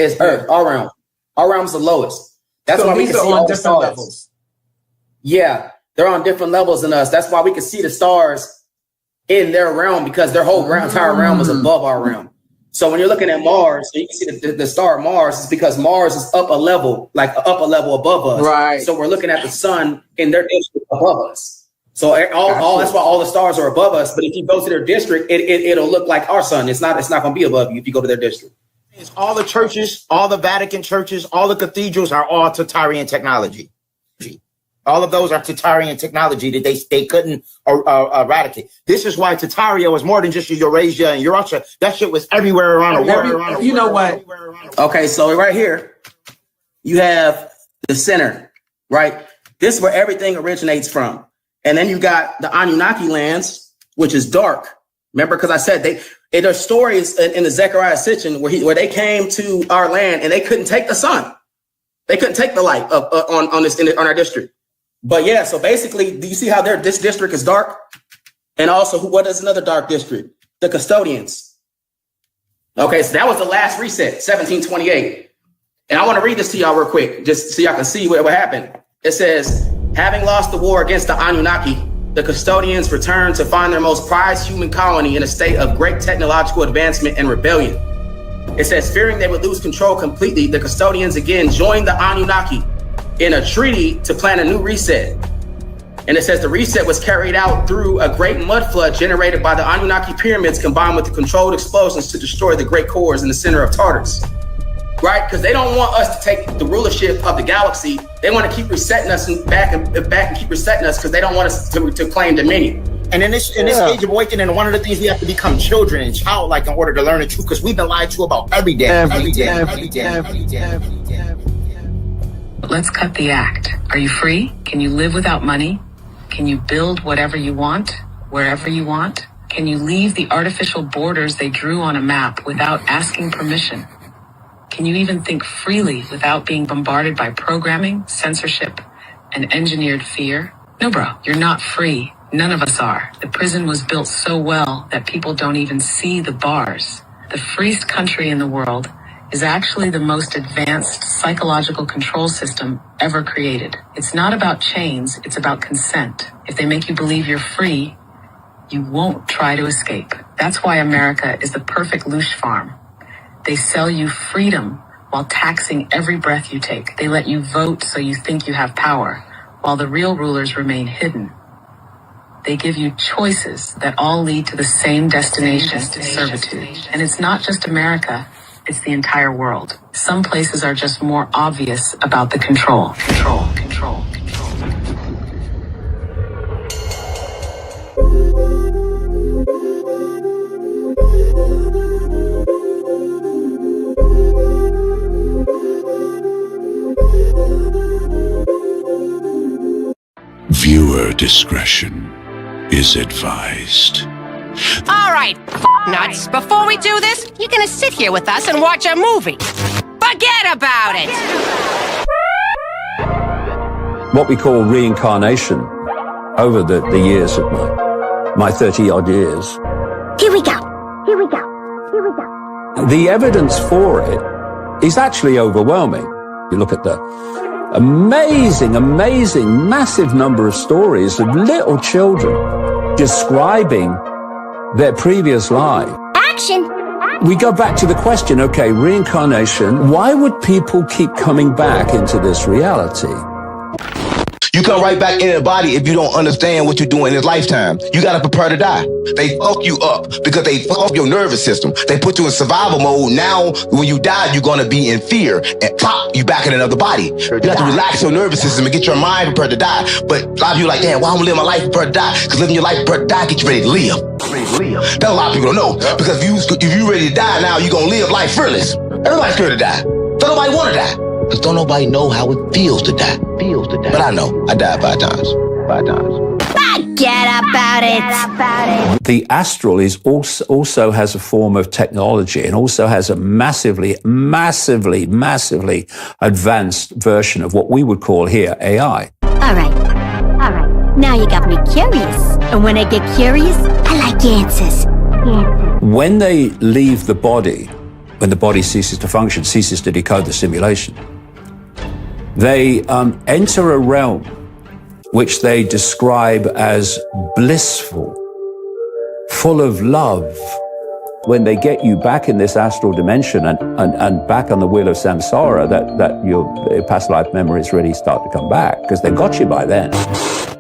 is Earth, our realm. Our realm's the lowest. That's why we can see all the stars. Levels. Yeah, they're on different levels than us. That's why we can see the stars in their realm, because their whole entire realm was above our realm. So when you're looking at Mars, you can see the star Mars is because Mars is up a level above us. Right. So we're looking at the sun in their district above us. So that's why all the stars are above us. But if you go to their district, it'll look like our sun. It's not going to be above you if you go to their district. All the churches, all the Vatican churches, all the cathedrals are all Tatarian technology. All of those are Tatarian technology that they couldn't eradicate. This is why Tataria was more than just Eurasia and Eurasia. That shit was everywhere around the world. You know what? Okay, so right here, you have the center, right? This is where everything originates from. And then you got the Anunnaki lands, which is dark. Remember, because I said there's stories in the Zechariah Sitchin where they came to our land and they couldn't take the sun. They couldn't take the light on our district. But yeah, so basically, do you see how this district is dark? And also, what is another dark district? The custodians. Okay, so that was the last reset, 1728. And I want to read this to y'all real quick, just so y'all can see what happened. It says, having lost the war against the Anunnaki, the custodians returned to find their most prized human colony in a state of great technological advancement and rebellion. It says, fearing they would lose control completely, the custodians again joined the Anunnaki in a treaty to plan a new reset. And it says the reset was carried out through a great mud flood generated by the Anunnaki pyramids combined with the controlled explosions to destroy the great cores in the center of Tartarus. Right? Because they don't want us to take the rulership of the galaxy. They want to keep resetting us back and keep resetting us because they don't want us to claim dominion. And in this age of awakening, one of the things we have to become children and childlike in order to learn the truth, because we've been lied to about every day. Let's cut the act. Are you free? Can you live without money? Can you build whatever you want, wherever you want? Can you leave the artificial borders they drew on a map without asking permission? Can you even think freely without being bombarded by programming, censorship, and engineered fear? No, bro, you're not free. None of us are. The prison was built so well that people don't even see the bars. The freest country in the world is actually the most advanced psychological control system ever created. It's not about chains, it's about consent. If they make you believe you're free, you won't try to escape. That's why America is the perfect loosh farm. They sell you freedom while taxing every breath you take. They let you vote so you think you have power, while the real rulers remain hidden. They give you choices that all lead to the same destination, servitude. And it's not just America. It's the entire world. Some places are just more obvious about the control. Viewer discretion is advised. All right, nuts. Before we do this, you're gonna sit here with us and watch a movie. Forget about it! What we call reincarnation over the years of my 30-odd years. Here we go. The evidence for it is actually overwhelming. You look at the amazing, massive number of stories of little children describing their previous life. Action! We go back to the question, okay, reincarnation, why would people keep coming back into this reality? You come right back in the body if you don't understand what you're doing in this lifetime. You got to prepare to die. They fuck you up because they fuck up your nervous system. They put you in survival mode. Now, when you die, you're going to be in fear. And pop, you back in another body. You have to relax your nervous system and get your mind prepared to die. But a lot of you are like, damn, why am I live my life prepared to die? Because living your life prepared to die get you ready to live. That's a lot of people don't know. Because if you ready to die now, you're going to live life fearless. Everybody's scared to die. Don't nobody want to die. Because don't nobody know how it feels to die. But I know. I died 5 times. Forget about it. The astral is also has a form of technology and also has a massively advanced version of what we would call here AI. All right. Now you got me curious. And when I get curious, I like answers. When they leave the body, when the body ceases to function, ceases to decode the simulation. They enter a realm which they describe as blissful, full of love. When they get you back in this astral dimension and back on the wheel of samsara, that your past life memories really start to come back, because they got you by then.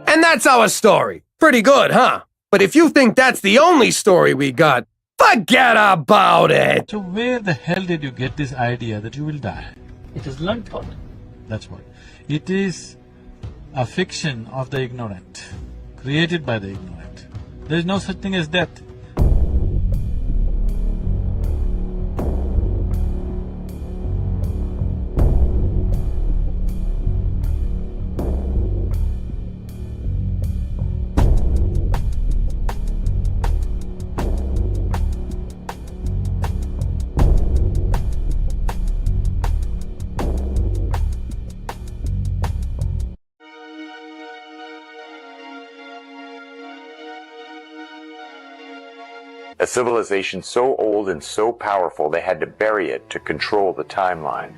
And that's our story. Pretty good, huh? But if you think that's the only story we got, forget about it! So where the hell did you get this idea that you will die? It is learned thought. That's what. It is a fiction of the ignorant, created by the ignorant. There is no such thing as death. A civilization so old and so powerful they had to bury it to control the timeline.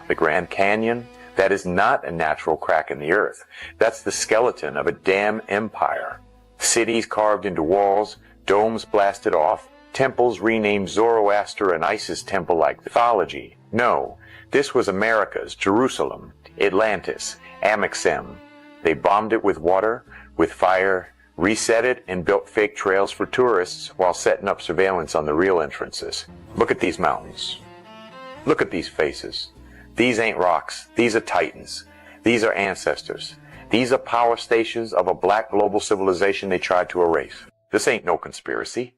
The Grand Canyon, that is not a natural crack in the earth. That's the skeleton of a damn empire. Cities carved into walls, domes blasted off, temples renamed Zoroaster and Isis temple-like mythology. No, this was America's Jerusalem, Atlantis, Amexem. They bombed it with water, with fire, reset it, and built fake trails for tourists while setting up surveillance on the real entrances. Look at these mountains. Look at these faces. These ain't rocks. These are titans. These are ancestors. These are power stations of a black global civilization they tried to erase. This ain't no conspiracy.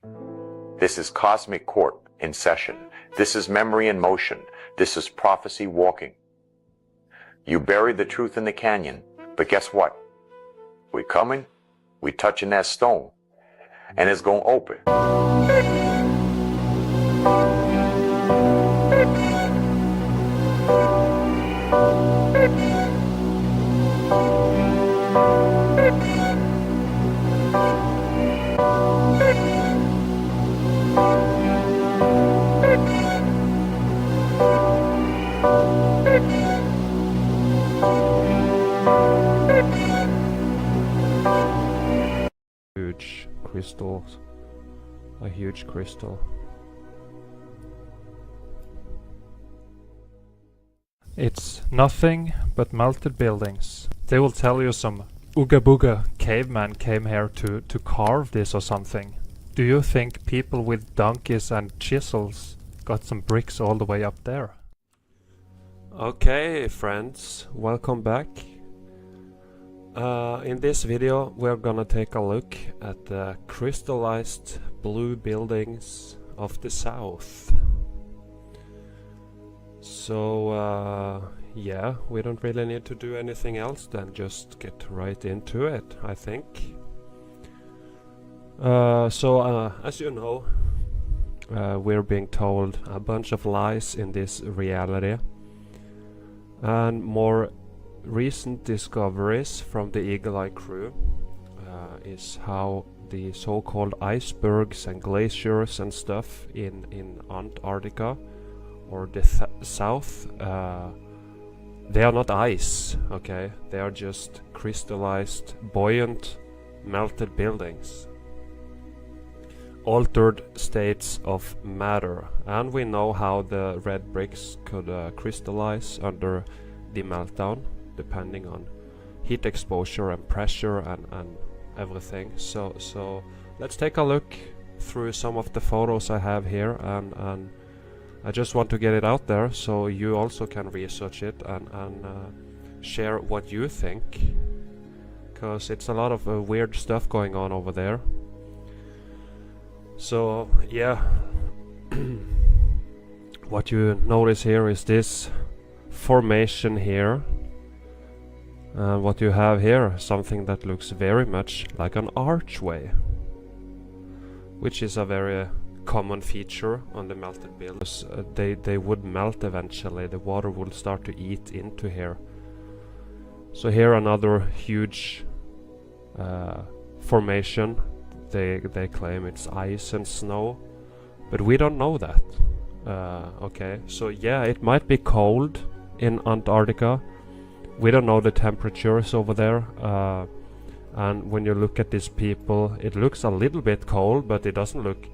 This is cosmic court in session. This is memory in motion. This is prophecy walking. You buried the truth in the canyon, but guess what? We coming. We touching that stone, and it's gonna open. A huge crystal. It's nothing but melted buildings. They will tell you some ooga booga caveman came here to carve this or something. Do you think people with donkeys and chisels got some bricks all the way up there? Okay, friends, welcome back. In this video we're gonna take a look at the crystallized blue buildings of the south. So yeah, we don't really need to do anything else than just get right into it, I think. As you know, we're being told a bunch of lies in this reality, and more recent discoveries from the Eagle Eye crew is how the so-called icebergs and glaciers and stuff in Antarctica or the south, they are not ice, okay? They are just crystallized, buoyant, melted buildings. Altered states of matter, and we know how the red bricks could crystallize under the meltdown, depending on heat exposure and pressure and everything. So let's take a look through some of the photos I have here, and I just want to get it out there so you also can research it and share what you think, because it's a lot of weird stuff going on over there. So yeah, what you notice here is this formation here. And what you have here, something that looks very much like an archway, which is a very common feature on the melted buildings. They would melt eventually, the water would start to eat into here. So here another huge formation. They claim it's ice and snow, but we don't know that. Okay, so yeah, it might be cold in Antarctica. We don't know the temperatures over there. And when you look at these people, it looks a little bit cold, but it doesn't look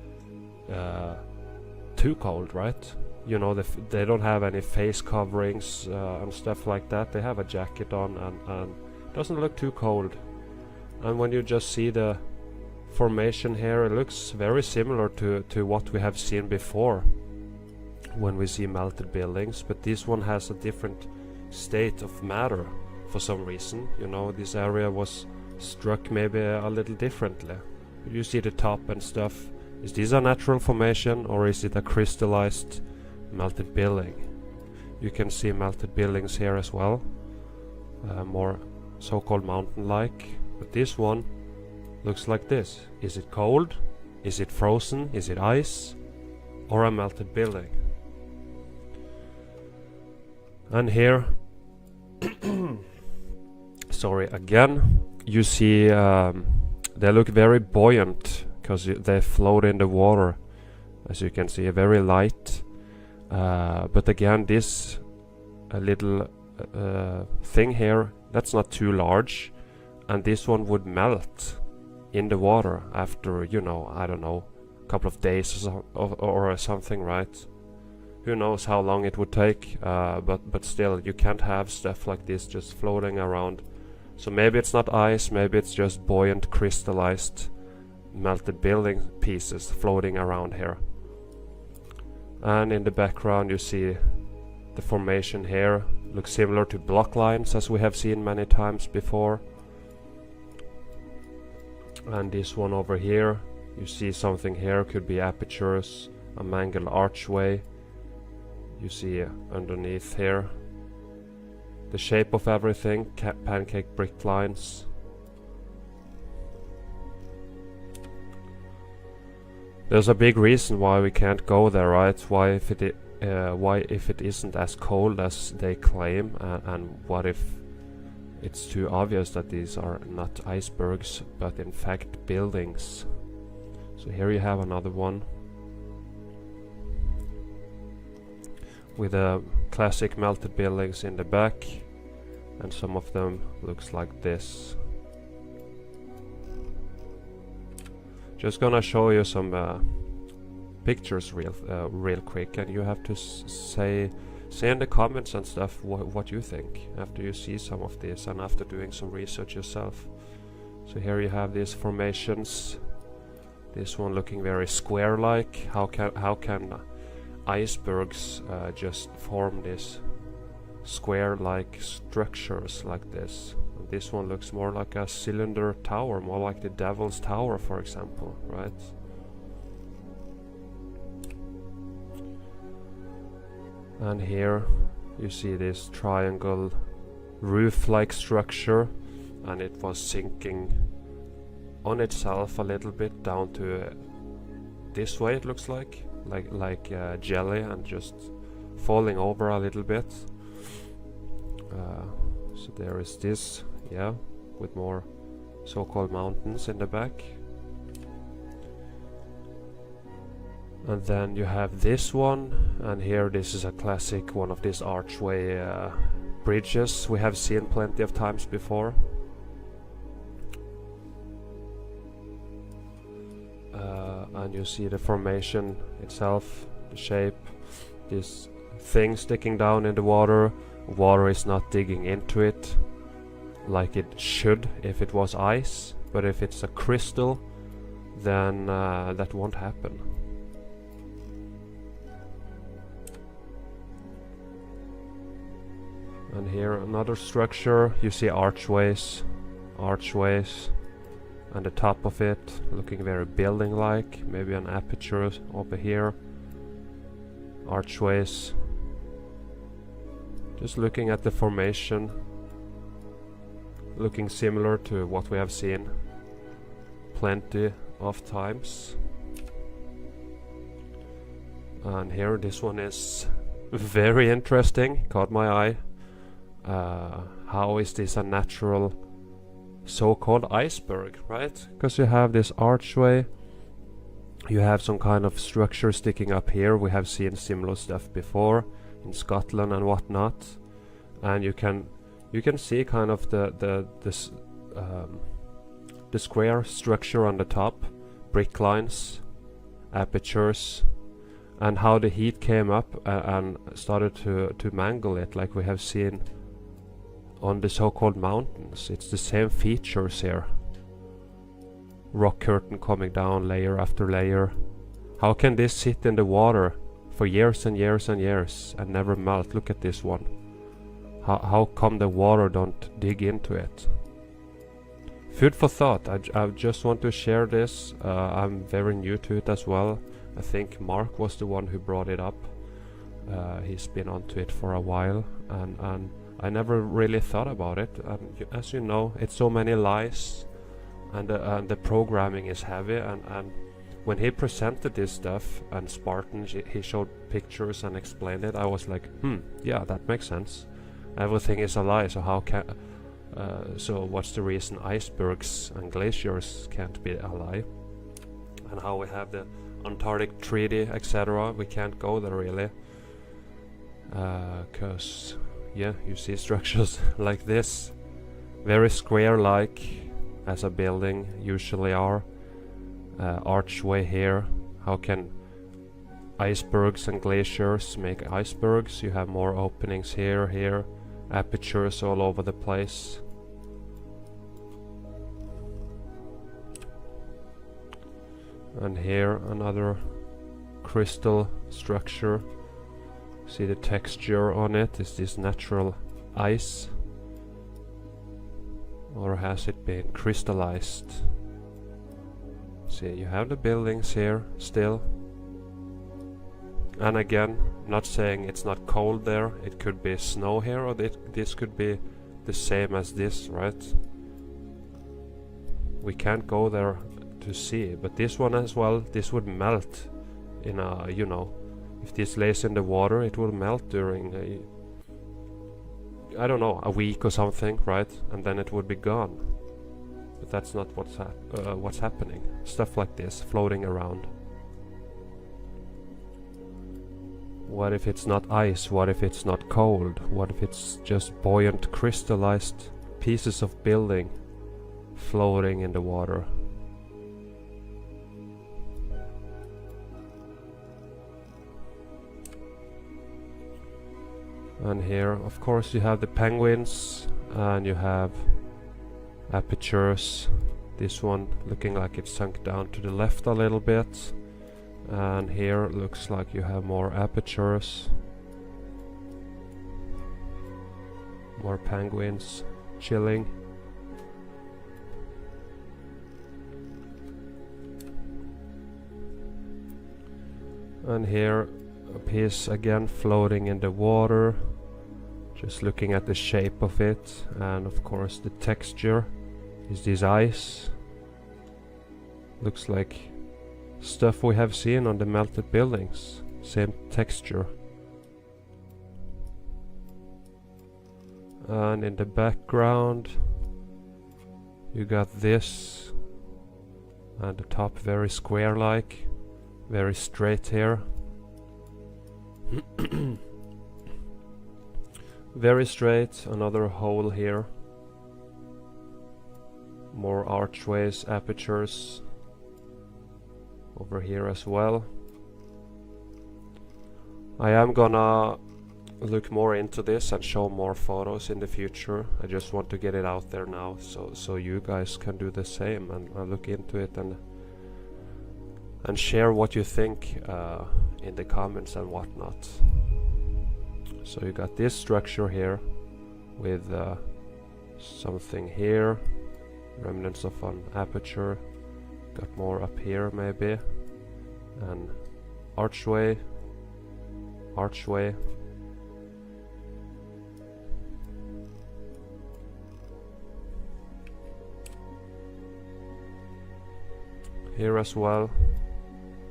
too cold, right? You know, they don't have any face coverings and stuff like that. They have a jacket on, and it doesn't look too cold. And when you just see the formation here, it looks very similar to what we have seen before when we see melted buildings, but this one has a different state of matter for some reason. You know, this area was struck maybe a little differently. You see the top and stuff. Is this a natural formation, or is it a crystallized melted building? You can see melted buildings here as well, more so-called mountain-like, but this one looks like this. Is it cold? Is it frozen? Is it ice? Or a melted building? And here, sorry, again, you see they look very buoyant because they float in the water, as you can see, very light. But again, this little thing here, that's not too large, and this one would melt in the water after, you know, I don't know, a couple of days or something, right? Who knows how long it would take, but still, you can't have stuff like this just floating around. So maybe it's not ice, maybe it's just buoyant, crystallized, melted building pieces floating around here. And in the background you see the formation here, looks similar to block lines as we have seen many times before. And this one over here, you see something here, could be apertures, a mangled archway. You see underneath here the shape of everything, pancake brick lines. There's a big reason why we can't go there, right? Why if it isn't as cold as they claim, and what if it's too obvious that these are not icebergs but in fact buildings? So here you have another one with classic melted buildings in the back, and some of them looks like this. Just gonna show you some pictures real quick, and you have to say in the comments and stuff what you think after you see some of this and after doing some research yourself. So here you have these formations. This one looking very square-like. How can icebergs just form these square-like structures like this? And this one looks more like a cylinder tower, more like the Devil's Tower, for example, right? And here you see this triangle roof-like structure, and it was sinking on itself a little bit down to this way, it looks like jelly, and just falling over a little bit. So there is this, yeah, with more so-called mountains in the back. And then you have this one, and here this is a classic one of these archway bridges we have seen plenty of times before. And you see the formation itself, the shape, this thing sticking down in the water. Water is not digging into it like it should if it was ice, but if it's a crystal, then that won't happen. And here another structure, you see archways, and the top of it looking very building-like, maybe an aperture over here, archways. Just looking at the formation, looking similar to what we have seen plenty of times. And here this one is very interesting, caught my eye. How is this a natural so-called iceberg, right? Because you have this archway, You have some kind of structure sticking up here. We have seen similar stuff before in Scotland and whatnot, and you can see kind of the square structure on the top, brick lines, apertures, and how the heat came up and started to mangle it, like we have seen on the so-called mountains. It's the same features here. Rock curtain coming down layer after layer. How can this sit in the water for years and years and years and never melt? Look at this one. How come the water don't dig into it? Food for thought. I just want to share this. I'm very new to it as well. I think Mark was the one who brought it up. He's been onto it for a while, and I never really thought about it. And as you know, it's so many lies, and the programming is heavy. And when he presented this stuff and Spartan, he showed pictures and explained it. I was like, yeah, that makes sense. Everything is a lie. So how can? So what's the reason icebergs and glaciers can't be a lie? And how we have the Antarctic Treaty, etc. We can't go there really, cause yeah, you see structures like this, very square-like, as a building usually are. Archway here. How can icebergs and glaciers make icebergs? You have more openings here, apertures all over the place. And here another crystal structure. See the texture on it. Is this natural ice, or has it been crystallized? See, you have the buildings here still. And again, not saying it's not cold there. It could be snow here, or this could be the same as this, right? We can't go there to see, but this one as well, this would melt in a, you know, if this lays in the water, it will melt during I don't know, a week or something, right? And then it would be gone. But that's not what's happening. Stuff like this floating around. What if it's not ice? What if it's not cold? What if it's just buoyant crystallized pieces of building floating in the water? And here, of course, you have the penguins, and you have apertures. This one looking like it's sunk down to the left a little bit. And here looks like you have more apertures. More penguins chilling. And here a piece again floating in the water. Just looking at the shape of it, and of course the texture. Is this ice? Looks like stuff we have seen on the melted buildings. Same texture. And in the background you got this, and the top very square-like, very straight here. Very straight, another hole here. More archways, apertures over here as well. I am gonna look more into this and show more photos in the future. I just want to get it out there now, so you guys can do the same and look into it and share what you think in the comments and whatnot. So you got this structure here with something here, remnants of an aperture, got more up here maybe, and archway, here as well,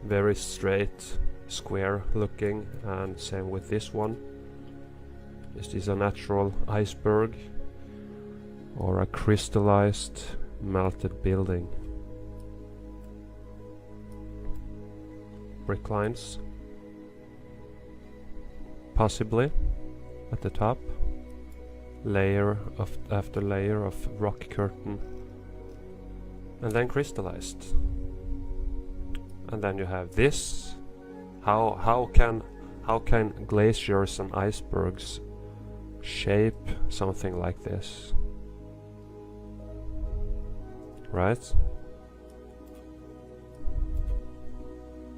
very straight, square looking, and same with this one. Is this a natural iceberg or a crystallized melted building? brick lines. Possibly at the top. Layer after layer of rock curtain. And then crystallized. And then you have this. How can glaciers and icebergs shape something like this? Right?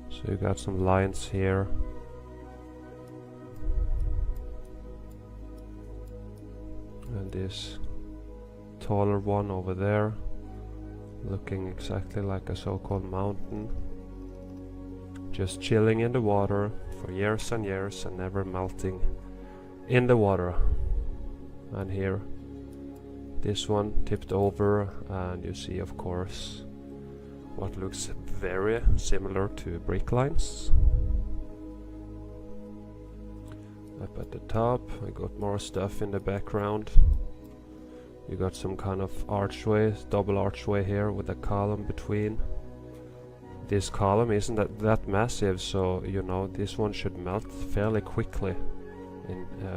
So you got some lines here. And this taller one over there, looking exactly like a so-called mountain. Just chilling in the water for years and years and never melting in the water. And here, this one tipped over, and you see, of course, what looks very similar to brick lines. Up at the top, I got more stuff in the background. You got some kind of archway, double archway here with a column between. This column isn't that massive, so you know this one should melt fairly quickly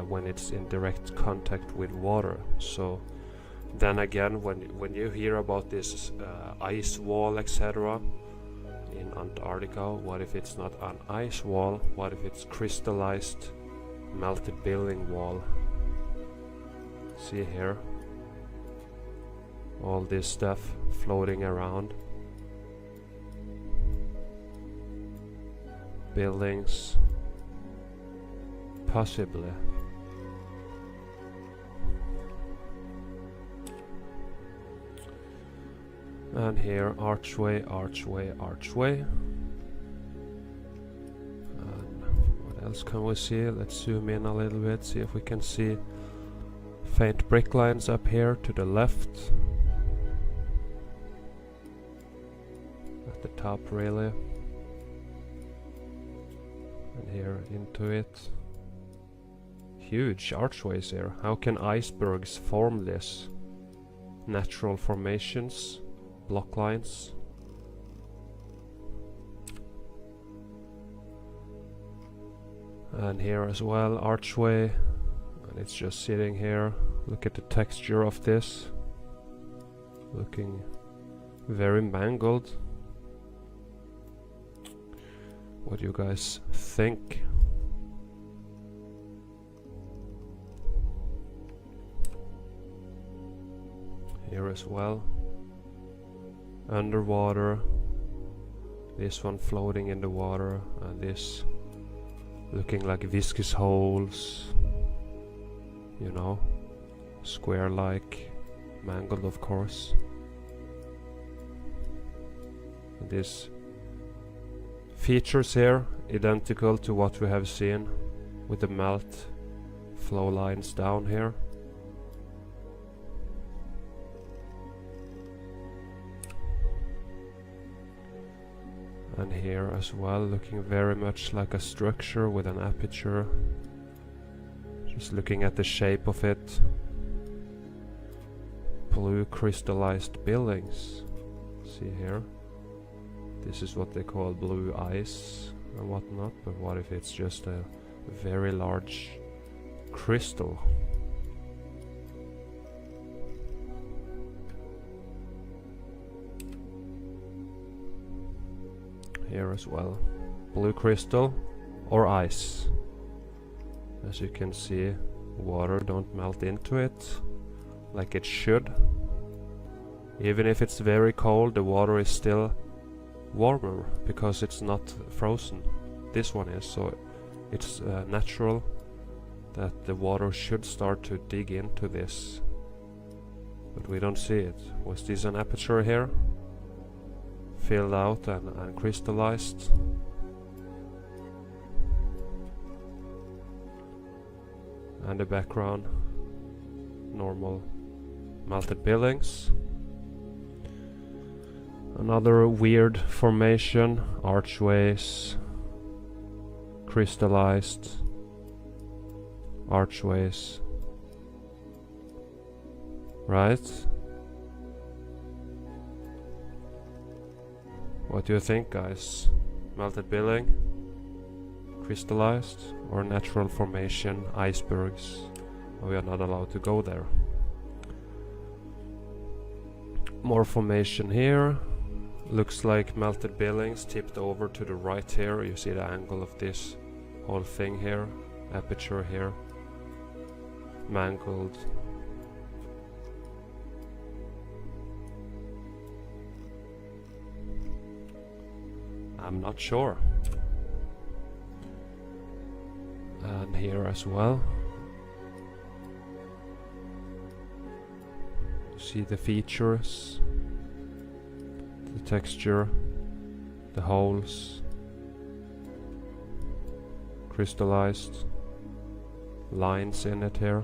when it's in direct contact with water. So then again, when you hear about this ice wall, etc. in Antarctica, what if it's not an ice wall? What if it's crystallized melted building wall? See here, all this stuff floating around, buildings, possibly. And here, archway, archway, archway. What else can we see? Let's zoom in a little bit, see if we can see faint brick lines up here to the left. At the top, really. And here into it. Huge archways here. How can icebergs form this? Natural formations, block lines. And here as well, archway, and it's just sitting here. Look at the texture of this, looking very mangled. What do you guys think? Here as well, underwater, this one floating in the water, and this looking like viscous holes, you know, square-like, mangled of course. And these features here, identical to what we have seen with the melt flow lines down here. And here as well, looking very much like a structure with an aperture. Just looking at the shape of it. Blue crystallized buildings. See here? This is what they call blue ice and whatnot, but what if it's just a very large crystal? Here as well, blue crystal or ice. As you can see, water don't melt into it like it should. Even if it's very cold, the water is still warmer because it's not frozen. This one is, so it's natural that the water should start to dig into this, but we don't see it. Was this an aperture here? Filled out and crystallized. And the background, normal melted buildings. Another weird formation, archways, crystallized archways, right? What do you think, guys? Melted building, crystallized, or natural formation, icebergs. We are not allowed to go there. More formation here. Looks like melted billings tipped over to the right here. You see the angle of this whole thing here. Aperture here. Mangled. I'm not sure. And here as well. See the features, the texture, the holes, crystallized lines in it here,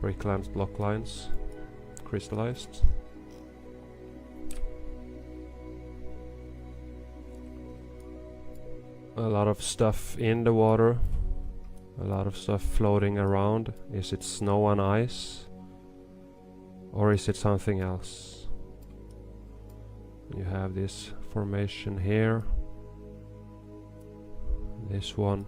brick lines, block lines, crystallized. A lot of stuff in the water, a lot of stuff floating around. Is it snow and ice? Or is it something else? You have this formation here. This one.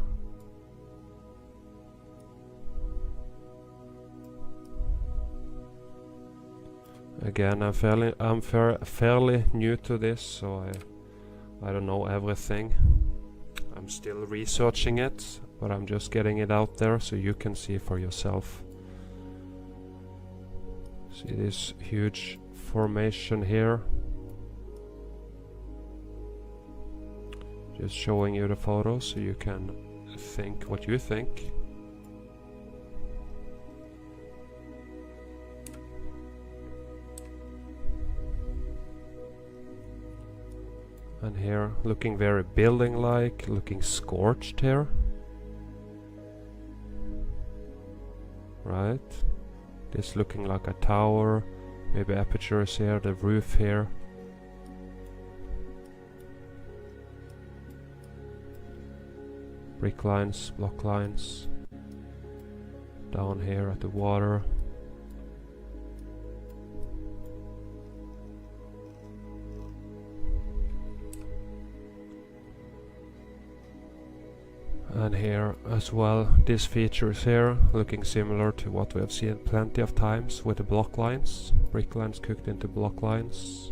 Again, I'm fairly new to this, so I don't know everything. I'm still researching it, but I'm just getting it out there so you can see for yourself. See this huge formation here. Just showing you the photos so you can think what you think. And here, looking very building-like, looking scorched here. Right? This looking like a tower, maybe apertures here, the roof here. Brick lines, block lines. Down here at the water. And here as well, these features here looking similar to what we have seen plenty of times with the block lines, brick lines cooked into block lines.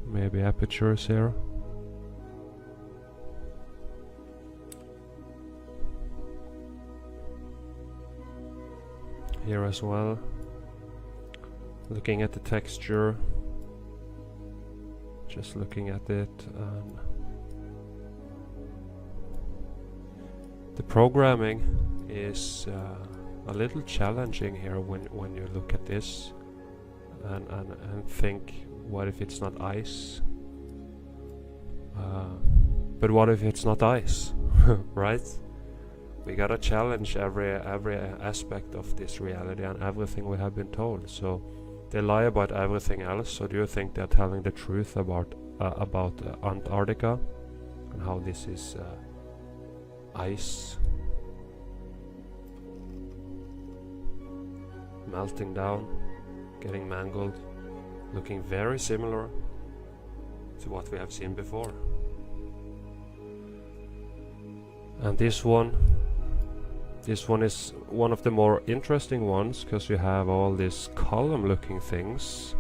Maybe apertures here. Here as well. Looking at the texture, just looking at it, and the programming is a little challenging here when you look at this and think, what if it's not ice? But what if it's not ice, right? We gotta challenge every aspect of this reality and everything we have been told. So they lie about everything else. So do you think they're telling the truth about Antarctica and how this is ice melting down, getting mangled, looking very similar to what we have seen before? And this one is one of the more interesting ones, because you have all these column looking things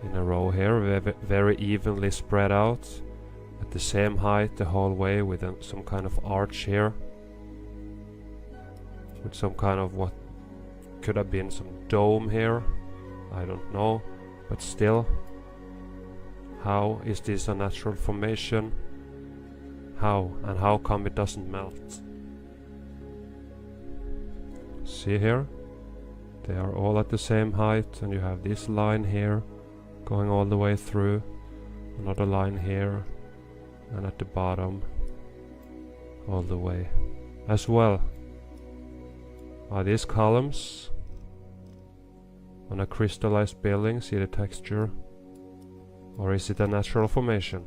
in a row here, very evenly spread out at the same height the whole way, with some kind of arch here, with some kind of what could have been some dome here, I don't know, but still, how is this a natural formation? How, and how come it doesn't melt? See here, they are all at the same height, and you have this line here going all the way through, another line here, and at the bottom all the way as well. Are these columns on a crystallized building? See the texture? Or is it a natural formation?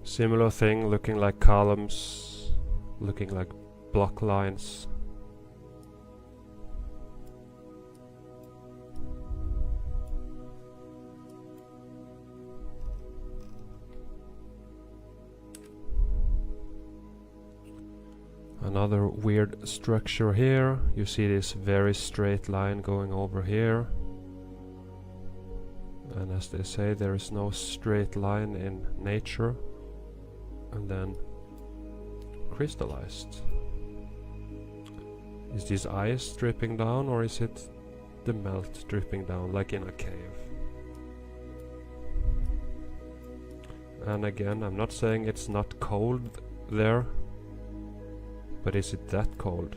Similar thing, looking like columns looking like block lines. Another weird structure here. You see this very straight line going over here. And as they say, there is no straight line in nature. And then crystallized. Is this ice dripping down, or is it the melt dripping down like in a cave? And again, I'm not saying it's not cold there, but is it that cold?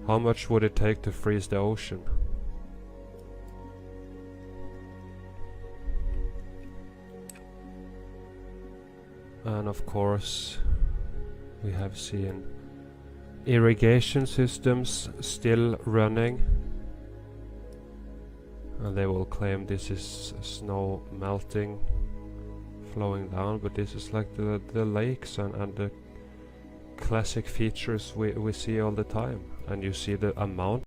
How much would it take to freeze the ocean? And of course, we have seen irrigation systems still running. And they will claim this is snow melting, flowing down, but this is like the lakes and the classic features we see all the time. And you see the amount